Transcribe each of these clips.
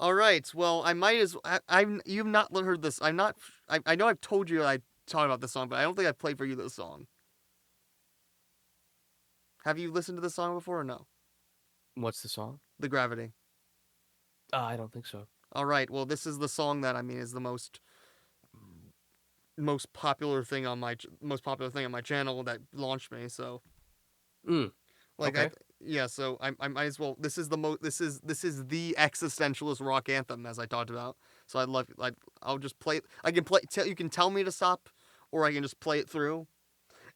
All right. Well, I might as you've not heard this. I'm not. I know I've told you I talked about this song, but I don't think I've played for you this song. Have you listened to this song before or no? What's the song? The Gravity. I don't think so. All right. Well, this is the song that I mean is the most popular thing on my channel that launched me. So Mm. like Okay. yeah. So I might as well. This is the existentialist rock anthem as I talked about. So I'll just play. I can play. You can tell me to stop, or I can just play it through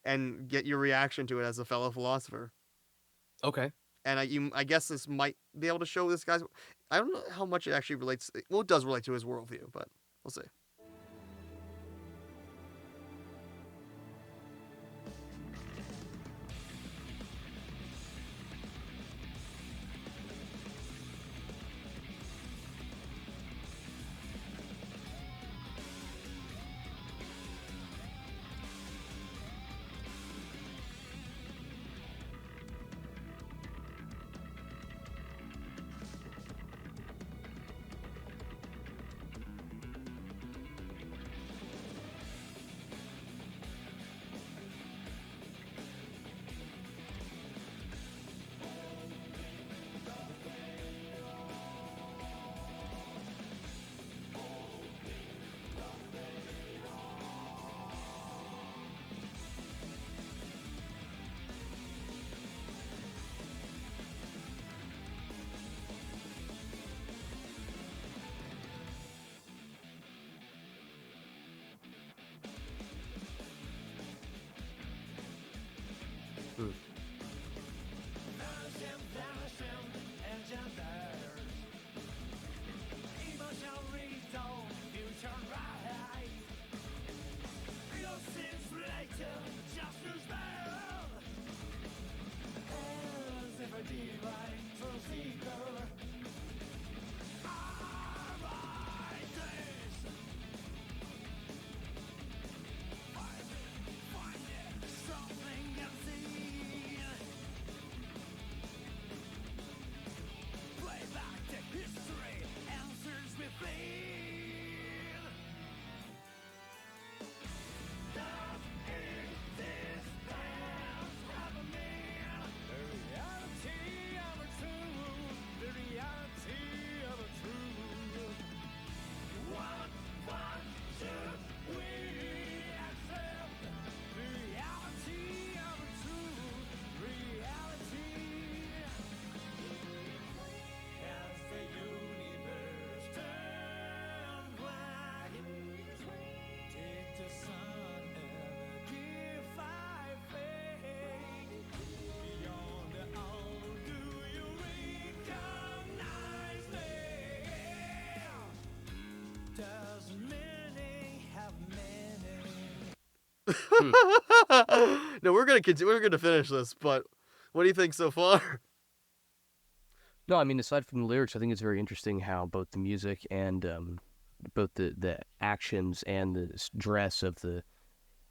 and get your reaction to it as a fellow philosopher. Okay. And I guess this might be able to show this guy's. I don't know how much it actually relates. Well, it does relate to his worldview, but we'll see. Mm. Hmm. No, we're gonna continue. We're gonna finish this, but what do you think so far? No, I mean, aside from the lyrics, I think it's very interesting how both the music and both the actions and the dress of the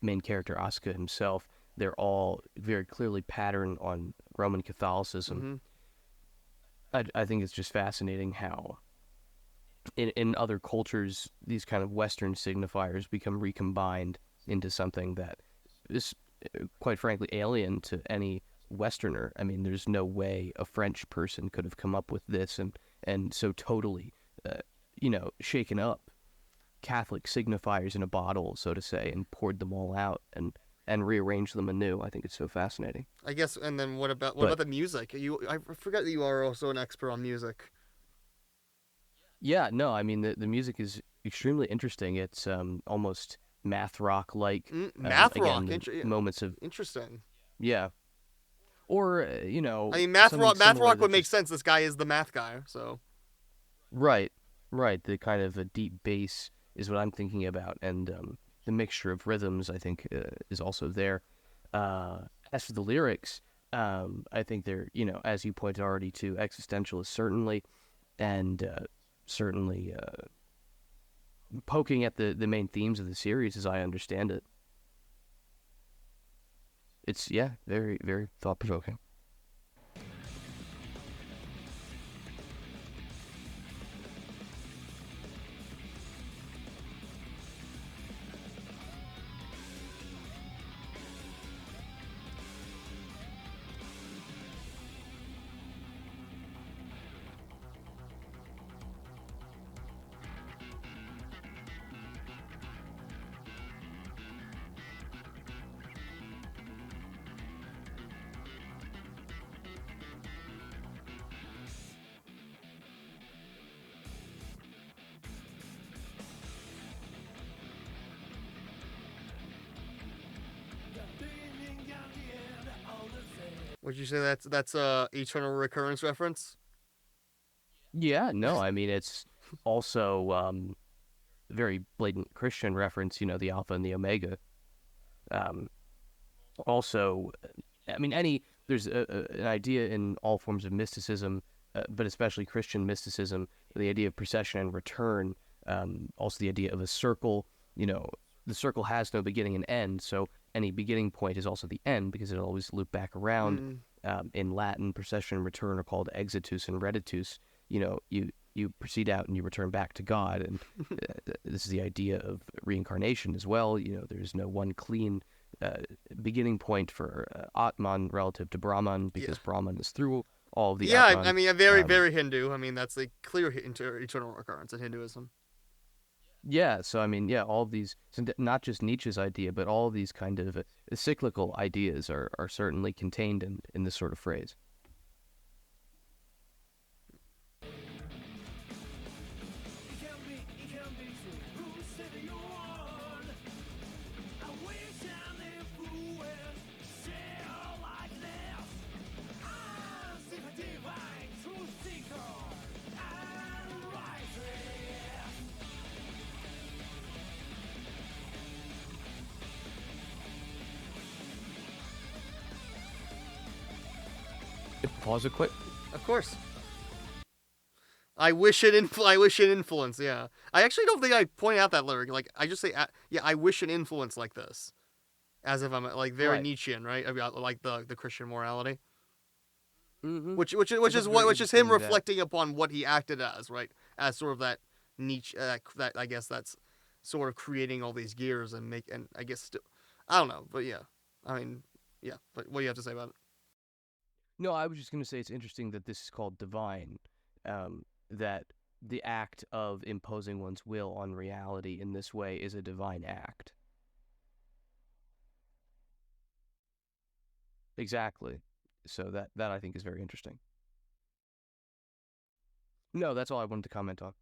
main character, Asuka himself, they're all very clearly patterned on Roman Catholicism. Mm-hmm. I think it's just fascinating how in other cultures, these kind of Western signifiers become recombined into something that is, quite frankly, alien to any Westerner. I mean, there's no way a French person could have come up with this and so totally, shaken up Catholic signifiers in a bottle, so to say, and poured them all out and rearranged them anew. I think it's so fascinating. I guess. And then what about But the music? I forget that you are also an expert on music. yeah, no, I mean the music is extremely interesting. It's almost math rock like. Math Again, rock. the moments of Interesting. yeah, or I mean, something math similar rock that would make just sense. This guy is the math guy, so. right, right. The kind of a deep bass is what I'm thinking about, and the mixture of rhythms I think is also there. Uh, as for the lyrics, I think they're as you pointed already to existentialist certainly, and certainly poking at the main themes of the series as I understand it. It's yeah, very very thought provoking. Would you say that's a eternal recurrence reference? Yeah, no, I mean it's also very blatant Christian reference. You know, the Alpha and the Omega. Um, Also, I mean, there's an idea in all forms of mysticism, but especially Christian mysticism, the idea of procession and return. Also, the idea of a circle. You know, the circle has no beginning and end, so any beginning point is also the end because it'll always loop back around. Mm. In Latin, procession and return are called exitus and reditus. You know, you proceed out and you return back to God, and this is the idea of reincarnation as well. You know, there's no one clean uh, beginning point for Atman relative to Brahman Yeah. because Brahman is through all of the Yeah, I Atman. mean, a very, Um, very Hindu. I mean, that's a clear eternal recurrence in Hinduism. yeah, so I mean, yeah, all of these, so not just Nietzsche's idea, but all of these kind of cyclical ideas are certainly contained in this sort of phrase. Pause it quick. Of course. I wish it I wish it influence. Yeah. I actually don't think I point out that lyric. Like I just say, yeah, I wish an influence like this, as if I'm like very Right. Nietzschean, right? About like the Christian morality, Mm-hmm. which It's is also what very which is him interesting that reflecting upon what he acted as, right? As sort of that Nietzsche, that I guess that's sort of creating all these gears and make and I guess still, I don't know, but yeah, I mean, yeah. But what do you have to say about it? no, I was just going to say it's interesting that this is called divine, that the act of imposing one's will on reality in this way is a divine act. Exactly. So that I think is very interesting. No, that's all I wanted to comment on.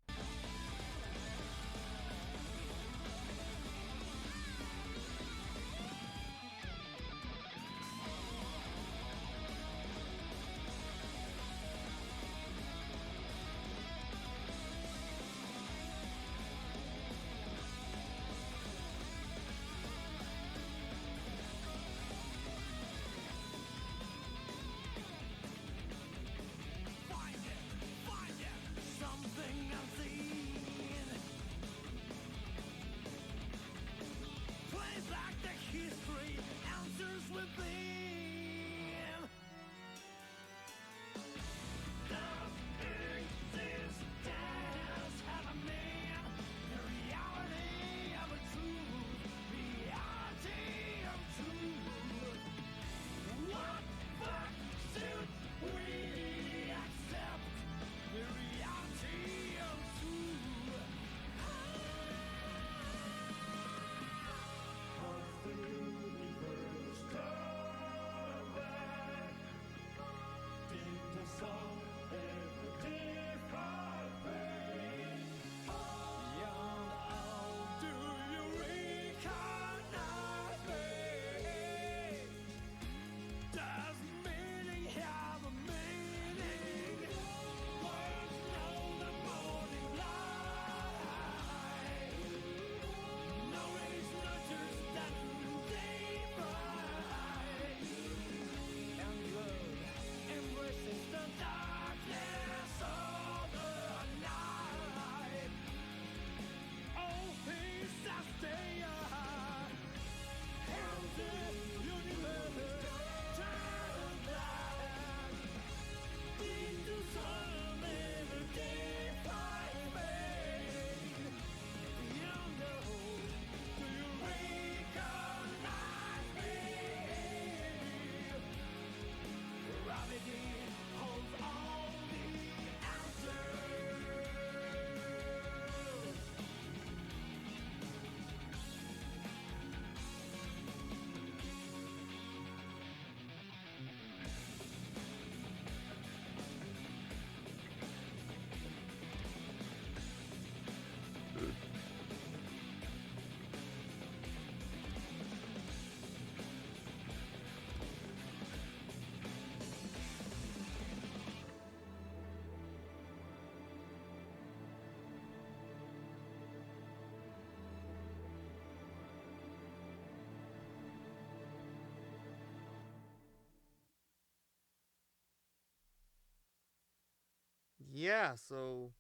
Yeah. So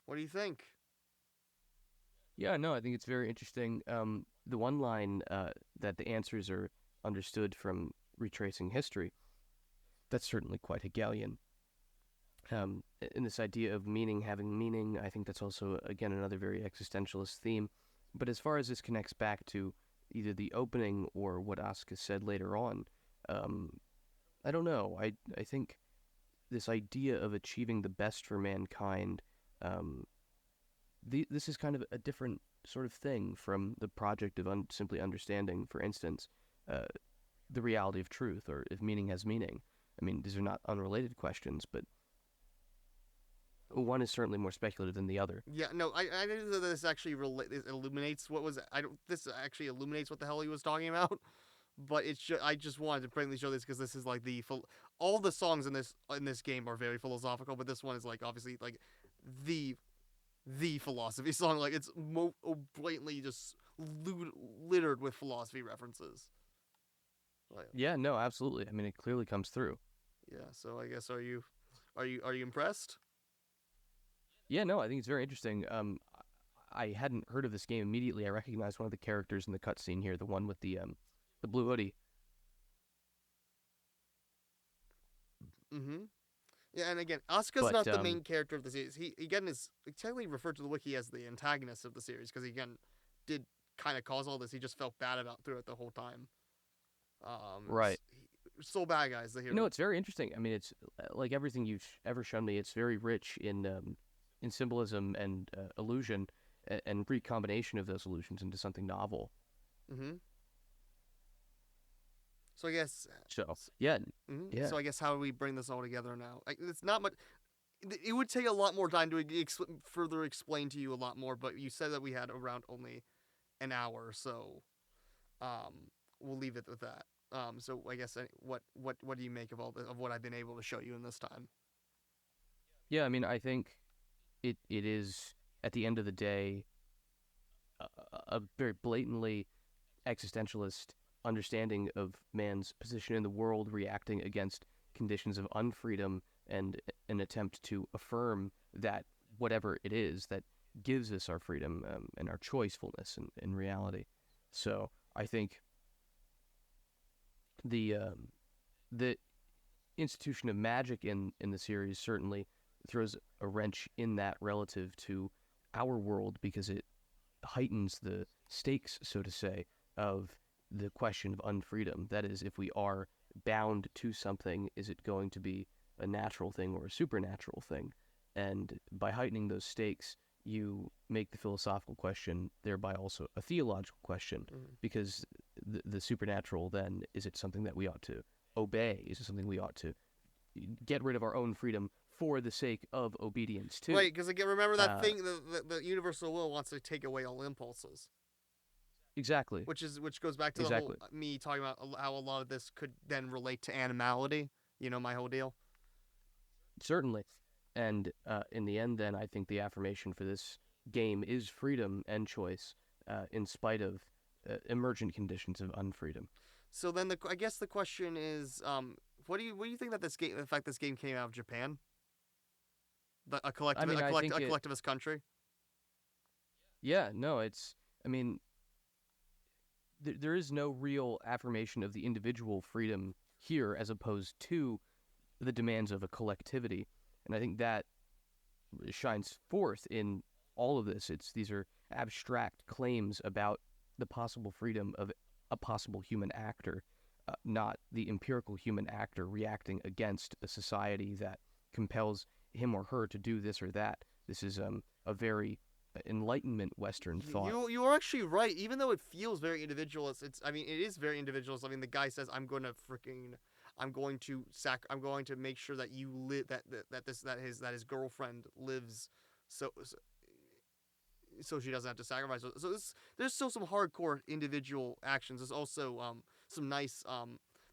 what do you think? Yeah, no, I think it's very interesting. The one line that the answers are understood from retracing history, that's certainly quite Hegelian. In this idea of meaning having meaning, I think that's also, again, another very existentialist theme. But as far as this connects back to either the opening or what Asuka said later on, um, I don't know. I think this idea of achieving the best for mankind, um, this is kind of a different sort of thing from the project of simply understanding, for instance, uh, the reality of truth or if meaning has meaning. I mean, these are not unrelated questions, but one is certainly more speculative than the other. Yeah, no, I think that this actually this illuminates what was I don't this actually illuminates what the hell he was talking about. But it's just, I just wanted to plainly show this because this is like all the songs in this game are very philosophical, but this one is like obviously like the the philosophy song. Like it's blatantly just littered with philosophy references. Like, Yeah, no, absolutely. I mean, it clearly comes through. yeah, so I guess are you impressed? Yeah, no, I think it's very interesting. I hadn't heard of this game immediately. I recognized one of the characters in the cutscene here, the one with the blue hoodie. Mm-hmm. Yeah, and again, Asuka's But not the main character of the series. He again is technically referred to the wiki as the antagonist of the series because he again did kind of cause all this. He just felt bad about through it the whole time. right, So bad guys the you know, hero. it's very interesting. I mean, it's like everything you've ever shown me. It's very rich in symbolism and illusion, and recombination of those illusions into something novel. Mm-hmm. So I guess So yeah, yeah, so I guess how do we bring this all together now? It's not much. It would take a lot more time to further explain to you a lot more, but you said that we had around only an hour, so um, we'll leave it with that. So I guess what do you make of of what I've been able to show you in this time? yeah. I mean, I think it is at the end of the day a very blatantly existentialist understanding of man's position in the world, reacting against conditions of unfreedom, and an attempt to affirm that whatever it is that gives us our freedom and our choicefulness in reality. So I think the the institution of magic in the series certainly throws a wrench in that relative to our world because it heightens the stakes, so to say, of the question of unfreedom. That is, if we are bound to something, is it going to be a natural thing or a supernatural thing? And by heightening those stakes, you make the philosophical question thereby also a theological question, Mm-hmm. because the supernatural then, is it something that we ought to obey? Is it something we ought to get rid of our own freedom for the sake of obedience to? Right, because again, remember that Uh, thing the universal will wants to take away all impulses, exactly, which goes back to the whole exactly. me talking about how a lot of this could then relate to animality. You know my whole deal. Certainly. And in the end, then, I think the affirmation for this game is freedom and choice, in spite of emergent conditions of unfreedom. So then I guess the question is, what do you think that this game, the fact this game came out of Japan, I mean, I think a it, collectivist country? yeah, no, I mean, there is no real affirmation of the individual freedom here as opposed to the demands of a collectivity. And I think that shines forth in all of this. These are abstract claims about the possible freedom of a possible human actor, not the empirical human actor reacting against a society that compels him or her to do this or that. This is a very Enlightenment Western thought. You are actually right. Even though it feels very individualist, I mean it is very individualist. I mean the guy says I'm going to make sure that you live that his girlfriend lives so so she doesn't have to sacrifice. So there's still some hardcore individual actions. There's also some nice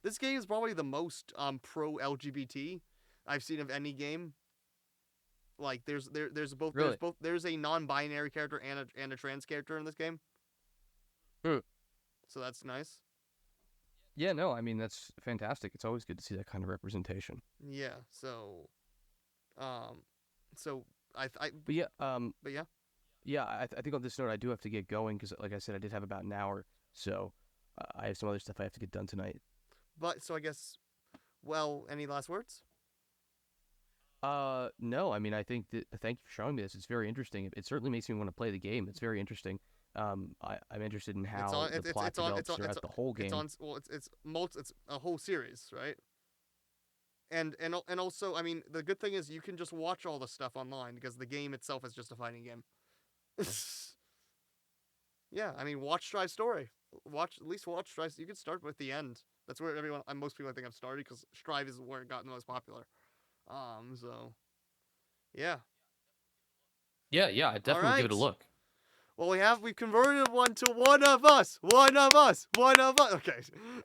this game is probably the most pro LGBT I've seen of any game. Like Really? there's a non-binary character and a trans character in this game. Hmm. So that's nice. Yeah, no, I mean, that's fantastic. It's always good to see that kind of representation. Yeah. So um So But yeah, but yeah. yeah, I think on this note, I do have to get going because, like I said, I did have about an hour, so I have some other stuff I have to get done tonight. But so I guess, well, any last words? No, I mean, I think that thank you for showing me this. It's very interesting. It certainly makes me want to play the game. It's very interesting. I'm interested in It's how on. the plot develops It's throughout the whole it's game. on. Well, it's a whole series, right? And also, I mean, the good thing is you can just watch all the stuff online because the game itself is just a fighting game. Yeah, I mean, watch Strive's story. Watch at least watch Strive. You can start with the end. That's where everyone, most people I think have started because Strive is where it got the most popular. So yeah. Yeah, yeah, I All definitely will give it a right. look. Well, we've converted one to one of us. One of us. One of us. Okay.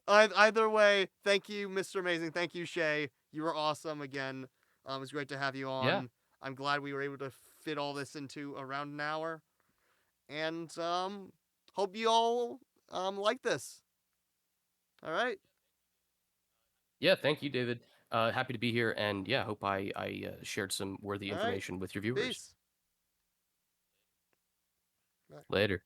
Either way, thank you, Mr. Amazing. Thank you, Shay. You were awesome again. It was great to have you Yeah. on. I'm glad we were able to fit all this into around an hour. And hope you all like this. All right. Yeah, thank you, David. Happy to be here, and yeah, hope I shared some worthy All right. information with your viewers. Peace. Bye. Later.